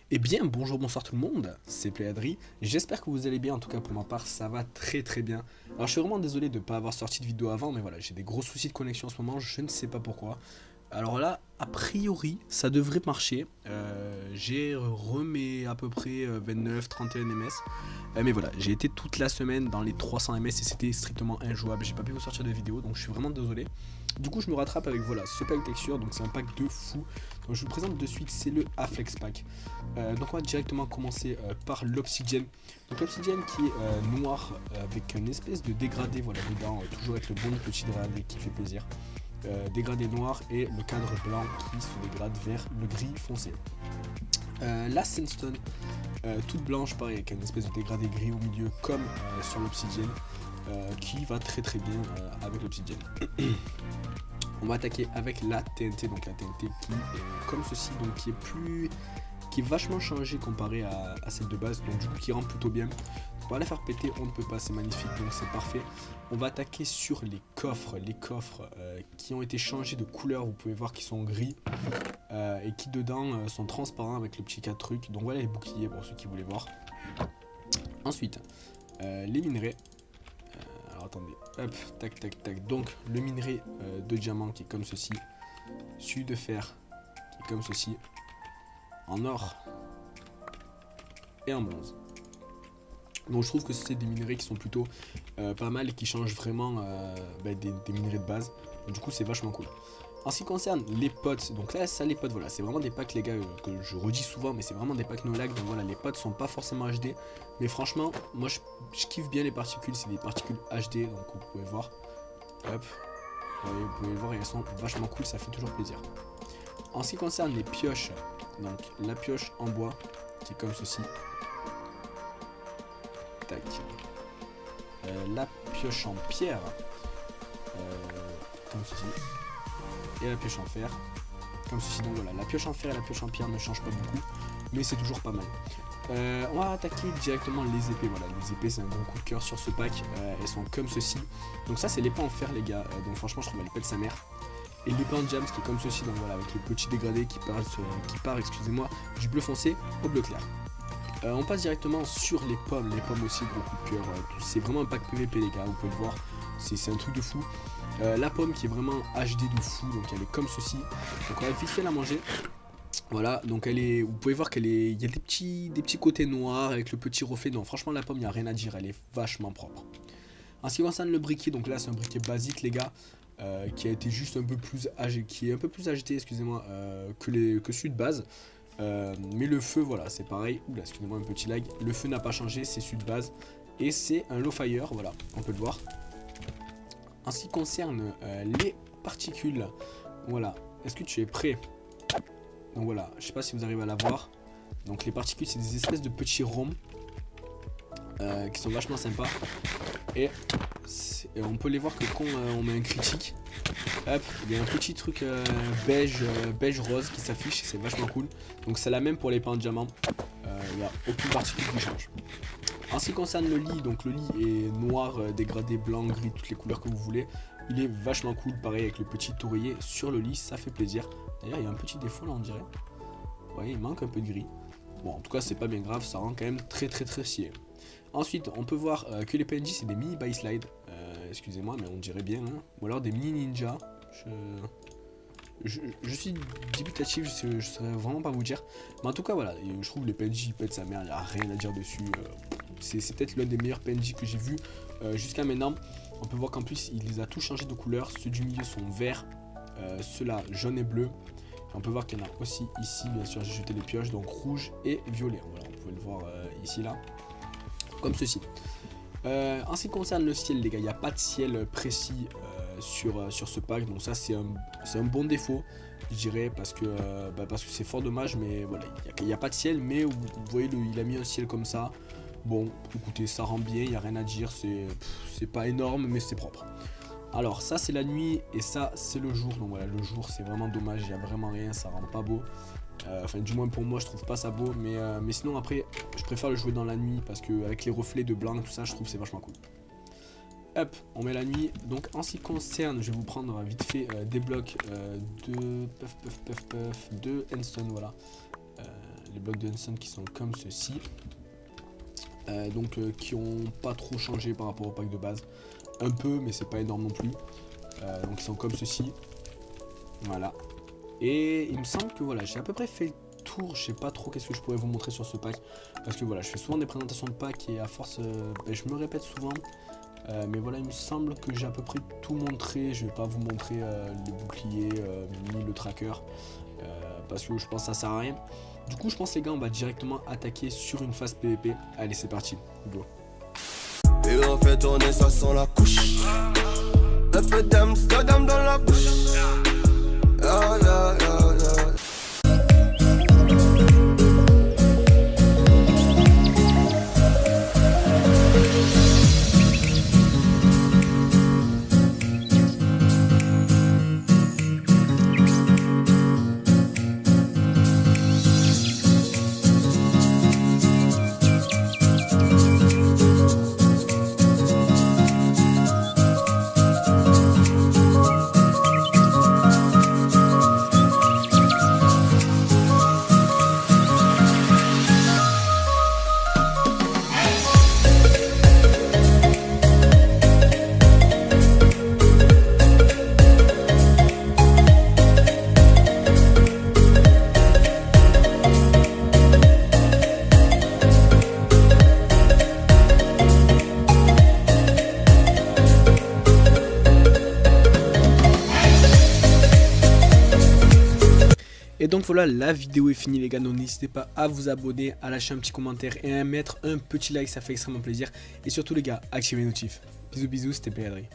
Eh bien bonjour, bonsoir tout le monde, c'est Pléadri, j'espère que vous allez bien, en tout cas pour ma part ça va très très bien. Alors je suis vraiment désolé de ne pas avoir sorti de vidéo avant, mais voilà, j'ai des gros soucis de connexion en ce moment, je ne sais pas pourquoi. Alors là, a priori, ça devrait marcher, j'ai remis à peu près 29-31 ms, mais voilà, j'ai été toute la semaine dans les 300 ms et c'était strictement injouable, j'ai pas pu vous sortir de vidéo, donc je suis vraiment désolé. Du coup je me rattrape avec voilà ce pack texture, donc c'est un pack de fou. Donc je vous présente de suite, c'est le Afflex pack. Donc on va directement commencer par l'Obsidian. Donc l'Obsidian qui est noir avec une espèce de dégradé voilà dedans, toujours avec le bon petit dégradé qui fait plaisir. Dégradé noir et le cadre blanc qui se dégrade vers le gris foncé. La Sandstone toute blanche pareil avec une espèce de dégradé gris au milieu comme sur l'Obsidian. Qui va très très bien avec l'Obsidian. On va attaquer avec la TNT, donc la TNT qui est comme ceci, donc qui est vachement changée comparé à celle de base, donc du coup qui rend plutôt bien. On va la faire péter, on ne peut pas, c'est magnifique, donc c'est parfait. On va attaquer sur les coffres qui ont été changés de couleur, vous pouvez voir qu'ils sont gris et qui dedans sont transparents avec le petit 4 trucs. Donc voilà les boucliers pour ceux qui voulaient voir. Ensuite, les minerais. Alors attendez, hop, tac tac tac. Donc le minerai de diamant qui est comme ceci, celui de fer qui est comme ceci, en or et en bronze. Donc je trouve que c'est des minerais qui sont plutôt pas mal et qui changent vraiment des minerais de base. Donc, du coup c'est vachement cool. En ce qui concerne les potes, donc là ça les potes voilà, c'est vraiment des packs les gars que je redis souvent, mais c'est vraiment des packs no lag, donc voilà les potes sont pas forcément HD, mais franchement moi je kiffe bien les particules, c'est des particules HD, donc vous pouvez voir, hop, vous pouvez voir elles sont vachement cool, ça fait toujours plaisir. En ce qui concerne les pioches, donc la pioche en bois qui est comme ceci, tac, la pioche en pierre comme ceci, et la pioche en fer comme ceci. Donc voilà, la pioche en fer et la pioche en pierre ne changent pas beaucoup, mais c'est toujours pas mal. On va attaquer directement les épées. Voilà, les épées c'est un gros coup de cœur sur ce pack, elles sont comme ceci. Donc ça c'est l'épée en fer les gars, donc franchement je trouve elle pète sa mère. Et l'épée en jams qui est comme ceci, donc voilà, avec le petit dégradé qui part excusez-moi, du bleu foncé au bleu clair. On passe directement sur les pommes aussi gros coup de cœur, c'est vraiment un pack PVP les gars, vous pouvez le voir, c'est un truc de fou. La pomme qui est vraiment HD de fou, donc elle est comme ceci, donc on va vite fait la manger. Voilà, donc elle est, vous pouvez voir qu'il y a des petits côtés noirs avec le petit reflet, donc franchement la pomme il n'y a rien à dire, elle est vachement propre. En ce qui concerne le briquet, donc là c'est un briquet basique les gars, qui a été juste un peu plus âgé, qui est un peu plus agité excusez-moi que celui de base. Mais le feu voilà c'est pareil, oula excusez-moi un petit lag, le feu n'a pas changé, c'est celui de base et c'est un low fire, voilà on peut le voir. En ce qui concerne les particules, voilà, est-ce que tu es prêt? Donc voilà, je sais pas si vous arrivez à la voir. Donc les particules c'est des espèces de petits ronds qui sont vachement sympas. Et on peut les voir que quand on met un critique, hop, il y a un petit truc beige rose qui s'affiche, c'est vachement cool. Donc c'est la même pour les pains de diamant, il n'y a aucune particule qui change. En ce qui concerne le lit, donc le lit est noir, dégradé, blanc, gris, toutes les couleurs que vous voulez. Il est vachement cool, pareil avec le petit oreiller sur le lit, ça fait plaisir. D'ailleurs il y a un petit défaut là on dirait. Vous voyez il manque un peu de gris. Bon en tout cas c'est pas bien grave, ça rend quand même très stylé. Ensuite on peut voir que les PNJ c'est des mini by slide. Excusez-moi mais on dirait bien hein. Ou alors des mini ninja. Je suis dubitatif, je saurais vraiment pas vous dire. Mais en tout cas voilà, je trouve les PNJ pètent sa mère, il n'y a rien à dire dessus. C'est peut-être l'un des meilleurs PNJ que j'ai vu jusqu'à maintenant. On peut voir qu'en plus il les a tous changés de couleur. Ceux du milieu sont verts, ceux-là jaune et bleu. Et on peut voir qu'il y en a aussi ici, bien sûr j'ai jeté les pioches, donc rouge et violet. Voilà, on peut le voir ici là, comme ceci. En ce qui concerne le ciel les gars, il n'y a pas de ciel précis sur ce pack, donc ça c'est un bon défaut je dirais, parce que c'est fort dommage, mais voilà, il n'y a pas de ciel, mais vous voyez il a mis un ciel comme ça. Bon écoutez ça rend bien, il n'y a rien à dire, c'est pas énorme mais c'est propre. Alors ça c'est la nuit et ça c'est le jour, donc voilà le jour c'est vraiment dommage, il n'y a vraiment rien, ça rend pas beau. Enfin du moins pour moi je trouve pas ça beau, mais sinon après je préfère le jouer dans la nuit parce que avec les reflets de blanc tout ça je trouve c'est vachement cool. Hop, on met la nuit. Donc en ce qui concerne, je vais vous prendre vite fait des blocs de Endstone, voilà. Les blocs de Endstone qui sont comme ceci. Qui ont pas trop changé par rapport au pack de base. Un peu, mais c'est pas énorme non plus. Donc ils sont comme ceci. Voilà. Et il me semble que voilà, j'ai à peu près fait le tour. Je sais pas trop qu'est-ce que je pourrais vous montrer sur ce pack. Parce que voilà, je fais souvent des présentations de pack et à force, je me répète souvent. Mais voilà, il me semble que j'ai à peu près tout montré. Je vais pas vous montrer les boucliers ni le tracker. Parce que je pense que ça sert à rien. Du coup, je pense les gars, on va directement attaquer sur une phase PVP. Allez, c'est parti, go. Et on fait tourner ça sans la couche. Un peu d'Amsterdam dans la bouche. Ah, yeah, yeah, yeah. Et donc voilà, la vidéo est finie les gars, donc n'hésitez pas à vous abonner, à lâcher un petit commentaire et à mettre un petit like, ça fait extrêmement plaisir. Et surtout les gars, activez les notifs. Bisous bisous, c'était PlayAdri.